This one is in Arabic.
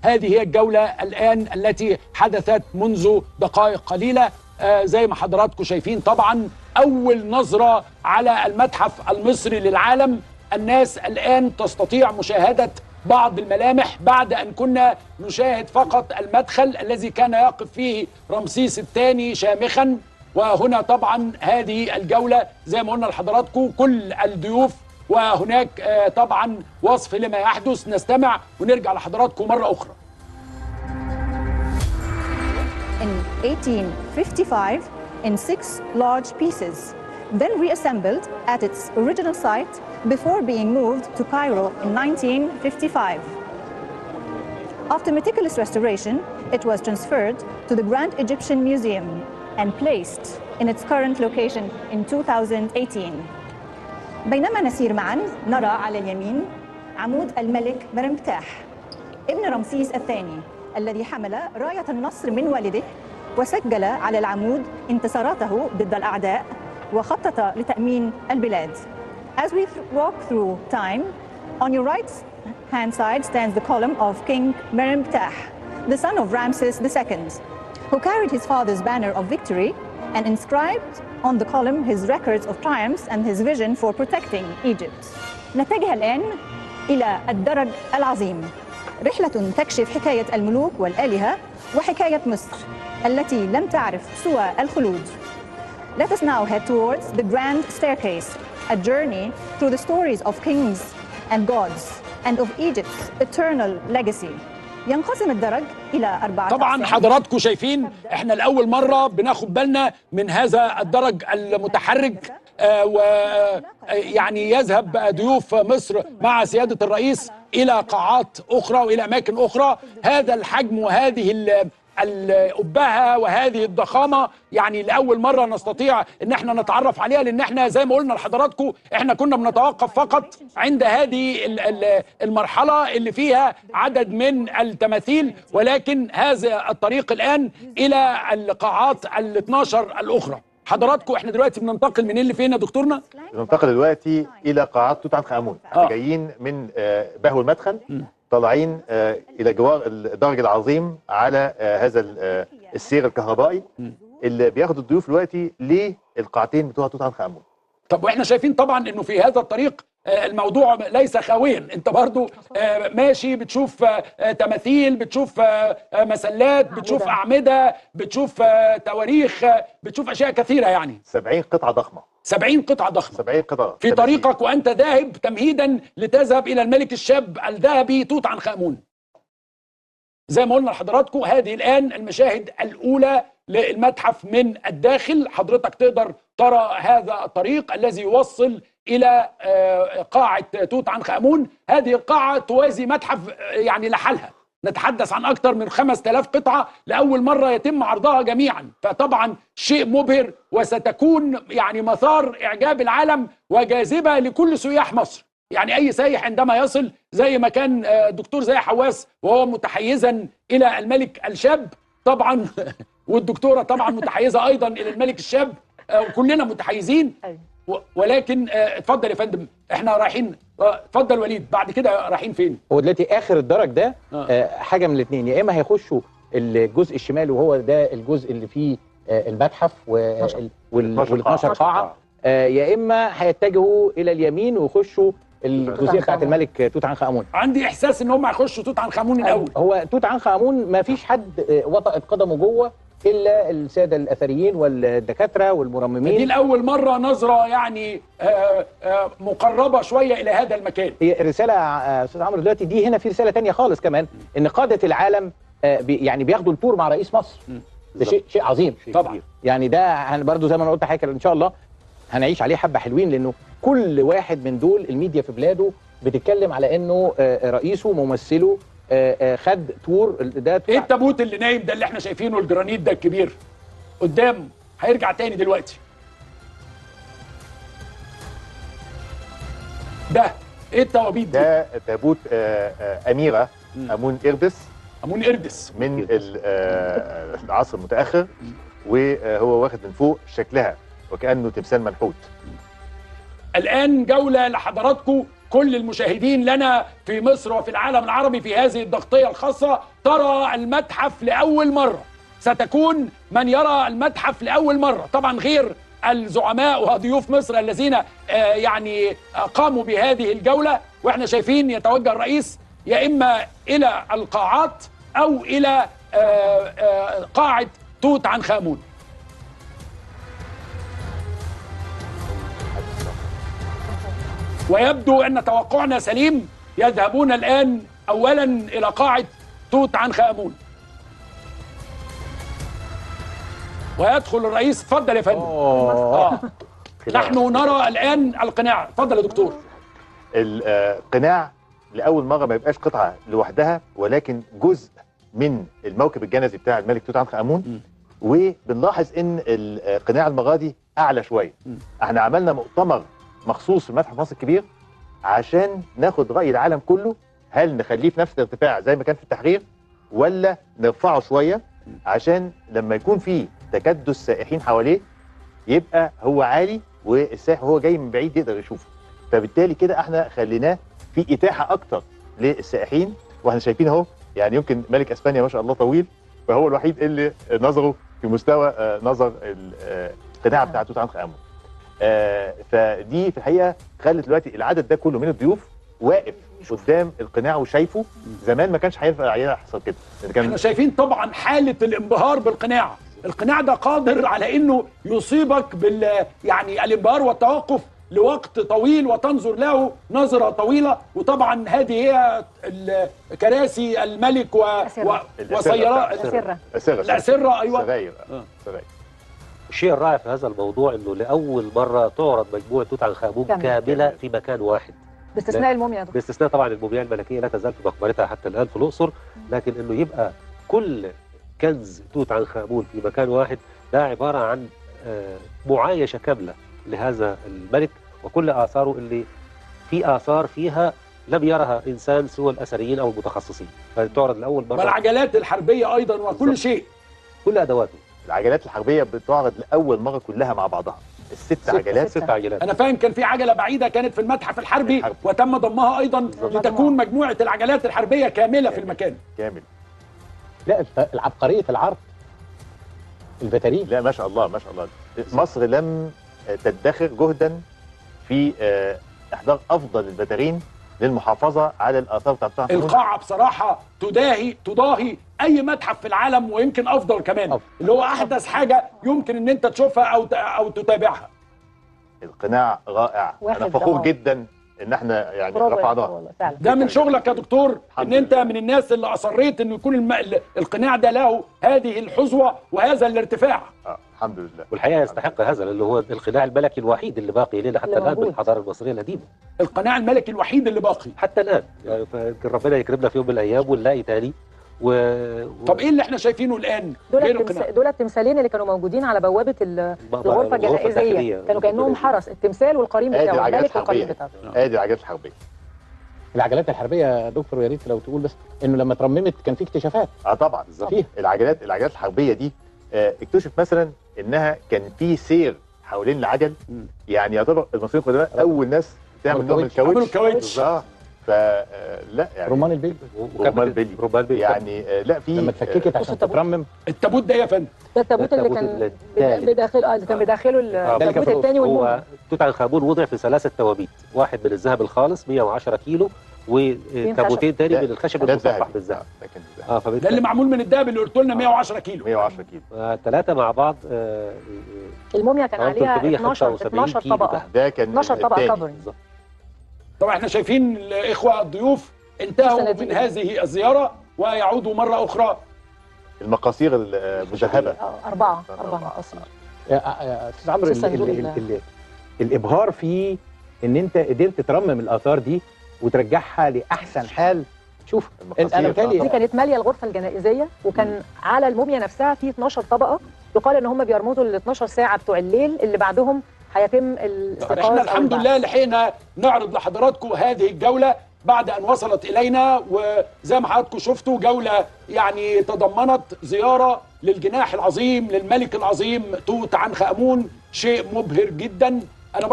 هذه هي الجولة الآن التي حدثت منذ دقائق قليلة. زي ما حضراتكم شايفين طبعا أول نظرة على المتحف المصري للعالم. الناس الآن تستطيع مشاهدة بعض الملامح بعد أن كنا نشاهد فقط المدخل الذي كان يقف فيه رمسيس الثاني شامخا. وهنا طبعا هذه الجولة زي ما قلنا لحضراتكم كل الضيوف، وهناك طبعا وصف لما يحدث. نستمع ونرجع لحضراتكم مرة أخرى. In 1855 in 6 large pieces, then reassembled at its original site before being moved to Cairo in 1955. After meticulous restoration, it was transferred to the Grand Egyptian Museum and placed in its current location in 2018. بينما نسير معا نرى على اليمين عمود الملك مرمتاح ابن رمسيس الثاني الذي حمل راية النصر من والده وسجل على العمود انتصاراته ضد الأعداء وخطط لتأمين البلاد. As we walk through time, on your right hand side stands the column of King Meremtah, the son of Ramses II, who carried his father's banner of victory and inscribed on the column his records of triumphs and his vision for protecting Egypt. نتجه الآن إلى الدرج العظيم، رحلة تكشف حكاية الملوك والآلهة وحكاية مصر التي لم تعرف سوى الخلود. Let us now head towards the grand staircase, a journey through the stories of kings and gods and of Egypt's eternal legacy. ينقسم الدرج إلى 4 طبعا حضراتكم شايفين احنا لأول مرة بناخد بالنا من هذا الدرج المتحرك، ويعني يذهب ضيوف مصر مع سيادة الرئيس إلى قاعات أخرى وإلى أماكن أخرى. هذا الحجم وهذه الأبهة وهذه الضخامة يعني لأول مرة نستطيع ان احنا نتعرف عليها، لان احنا زي ما قلنا لحضراتكم احنا كنا بنتوقف فقط عند هذه المرحلة اللي فيها عدد من التماثيل، ولكن هذا الطريق الآن إلى القاعات ال12 الأخرى. حضراتكم احنا دلوقتي بننتقل من اللي فين يا دكتورنا؟ بننتقل دلوقتي إلى قاعات توت عنخ آمون. احنا جايين من بهو المدخل طالعين الى جوار الدرج العظيم على هذا السير الكهربائي اللي بياخد الضيوف دلوقتي للقاعتين بتوع توت عنخ آمون. طب واحنا شايفين طبعا انه في هذا الطريق الموضوع ليس خاويا، انت برضو ماشي بتشوف تماثيل، بتشوف مسلات، بتشوف أعمدة، بتشوف تواريخ، بتشوف اشياء كثيرة يعني 70 قطعة ضخمة. 70 قطعة ضخمة 70 قطعة في طريقك وأنت ذاهب تمهيدا لتذهب إلى الملك الشاب الذهبي توت عنخ آمون. زي ما قلنا لحضراتكم هذه الآن المشاهد الأولى للمتحف من الداخل. حضرتك تقدر ترى هذا الطريق الذي يوصل إلى قاعة توت عنخ آمون. هذه القاعة توازي متحف يعني لحالها، نتحدث عن أكثر من 5000 قطعة لأول مرة يتم عرضها جميعا، فطبعا شيء مبهر وستكون يعني مثار إعجاب العالم وجاذبة لكل سياح مصر. يعني أي سايح عندما يصل زي ما كان الدكتور زاهي حواس وهو متحيزا إلى الملك الشاب طبعا والدكتورة طبعا متحيزة أيضا إلى الملك الشاب، وكلنا متحيزين. ولكن اتفضل يا فندم احنا رايحين، اتفضل وليد، بعد كده رايحين فين؟ هو دلوقتي اخر الدرج ده حاجه من الاثنين، يا اما هيخشوا الجزء الشمالي وهو ده الجزء اللي فيه المتحف وال12 قاعه، يا اما هيتجهوا الى اليمين ويخشوا الجزئيه بتاعت الملك توت عنخ آمون. عندي احساس ان هم هيخشوا توت عنخ آمون الاول. هو توت عنخ آمون ما فيش حد وطأت قدمه جوه الا الساده الاثريين والدكاتره والمرممين. دي لاول مره نظره يعني مقربه شويه الى هذا المكان. هي رساله استاذ عمرو دلوقتي دي هنا في رساله ثانيه خالص كمان، ان قاده العالم يعني بياخدوا التور مع رئيس مصر. ده شيء عظيم طبعا. يعني ده برضه زي ما انا قلت حضرتك ان شاء الله هنعيش عليه حبه حلوين، لانه كل واحد من دول الميديا في بلاده بتتكلم على انه رئيسه ممثله خد تور. ده ايه التابوت اللي نايم ده اللي احنا شايفينه الجرانيت ده الكبير قدام؟ هيرجع تاني دلوقتي. ده ايه التوابيت دي؟ ده تابوت أميرة آمون إردس. آمون إردس من العصر المتأخر، وهو واخد من فوق شكلها وكأنه تمثال منحوت. الآن جولة لحضراتكم كل المشاهدين لنا في مصر وفي العالم العربي في هذه التغطية الخاصة ترى المتحف لأول مرة. ستكون من يرى المتحف لأول مرة، طبعا غير الزعماء وضيوف مصر الذين يعني قاموا بهذه الجولة. واحنا شايفين يتوجه الرئيس يا إما إلى القاعات أو إلى قاعة توت عنخ آمون. ويبدو أن توقعنا سليم، يذهبون الآن أولا إلى قاعة توت عنخ آمون ويدخل الرئيس. اتفضل يا فندم. نحن نرى الآن القناع. اتفضل يا دكتور. القناع لأول مرة ما يبقاش قطعة لوحدها، ولكن جزء من الموكب الجنزي بتاع الملك توت عنخ آمون. وبنلاحظ ان القناع المرة دي أعلى شوية. احنا عملنا مؤتمر مخصوص في متحف مصر الكبير عشان ناخد رأي العالم كله، هل نخليه في نفس الارتفاع زي ما كان في التحرير ولا نرفعه شوية، عشان لما يكون في تكدس سائحين حواليه يبقى هو عالي والسائح وهو جاي من بعيد يقدر يشوفه. فبالتالي كده احنا خليناه في إتاحة أكتر للسائحين. واحنا شايفين اهو، يعني يمكن ملك اسبانيا ما شاء الله طويل، فهو الوحيد اللي نظره في مستوى نظر القناع بتاع توت عنخ آمون. فدي في الحقيقه خلت دلوقتي العدد ده كله من الضيوف واقف قدام القناع وشايفه. زمان ما كانش هينفع يحصل كده. احنا شايفين طبعا حاله الانبهار بالقناع. القناع ده قادر على انه يصيبك يعني الانبهار والتوقف لوقت طويل وتنظر له نظره طويله. وطبعا هذه هي كراسي الملك وسيارات الأسرة. ايوه سراير. الشيء الرائع في هذا الموضوع انه لاول مره تعرض مجموعه توت عنخ آمون كامله في مكان واحد، باستثناء الموميا. باستثناء طبعا المومياء الملكيه لا تزال في مقبرتها حتى الان في الاقصر، لكن انه يبقى كل كنز توت عنخ آمون في مكان واحد ده عباره عن معايشه كامله لهذا الملك، وكل اثاره اللي في اثار فيها لم يرها انسان سوى الاثريين او المتخصصين، فتعرض لاول مره. والعجلات الحربيه ايضا وكل شيء، كل ادواته. العجلات الحربيه بتعرض لاول مره كلها مع بعضها، ست عجلات. انا فاهم كان في عجله بعيده كانت في المتحف الحربي وتم ضمها ايضا لتكون مجموعه العجلات الحربيه كامله في المكان كامل. لا العبقريه العرض البتارين، لا ما شاء الله ما شاء الله. مصر لم تدخر جهدا في احضار افضل البتارين للمحافظه على الاثار بتاعتها. القاعه بصراحه تضاهي اي متحف في العالم، ويمكن افضل كمان. اللي هو احدث حاجه يمكن ان انت تشوفها او تتابعها. القناع رائع. انا فخور جدا ان احنا يعني رفعناه. ده من شغلك يا دكتور، ان انت من الناس اللي اصريت انه يكون القناع ده له هذه الحظوه وهذا الارتفاع. الحمد لله. والحقيقه يستحق هذا، لانه هو القناع الملكي الوحيد اللي باقي لنا حتى الان بالحضاره المصريه القديمه. القناع الملكي الوحيد اللي باقي حتى الان، يعني فيمكن ربنا يكرمنا في يوم من الايام ونلاقي تاني. طب ايه اللي احنا شايفينه الان؟ دول التمثالين اللي كانوا موجودين على بوابه الغرفه الجنائزيه، كانوا كانهم حرس، التمثال والقرين بتاعه، الملك والقرين بتاعه. ادي العجلات الحربيه. العجلات الحربيه يا دكتور، يا ريت لو تقول بس انه لما اترممت كان في اكتشافات. طبعا فيها العجلات الحربيه دي اكتشف مثلا انها كان في سير حوالين العجل. يعني يعتبر المصريين القدماء اول ناس تعمل نوع من الكاوتش. فلا يعني رمان البيلي. رمان بيلي يعني لا في لما اتفككت عشان تترمم. التابوت ده يا فندم، ده التابوت اللي كان بداخله التابوت الثاني والموميا. هو توت عنخ آمون وضع في 3 توابيت، واحد من الذهب الخالص 110 كيلو، وتابوتين تاني من الخشب المصفح بالذهب. ده اللي معمول من الذهب اللي قلت لنا 110 كيلو. 110 كيلو. 3 مع بعض. الموميا كان عليها 12 طبقه. ده كان 12 طبقه كفرنج. طبعا احنا شايفين الاخوه الضيوف انتهوا من هذه الزياره ويعودوا مره اخرى. المقاصير المذهبه 4 مقاصير. يا استاذ عمرو، الابهار في ان انت قدرت ترمم الاثار دي وترجعها لاحسن حال. شوف انا دي كانت ماليه الغرفه الجنائزيه، وكان على الموميا نفسها في 12 طبقه. يقال ان هم بيرمزوا ل 12 ساعه بتوع الليل اللي بعدهم هيتم الاستيقاظ. احنا الحمد لله لحقنا نعرض لحضراتكم هذه الجوله بعد ان وصلت الينا، وزي ما حضراتكم شفتوا جوله يعني تضمنت زياره للجناح العظيم للملك العظيم توت عنخ آمون، شيء مبهر جدا. انا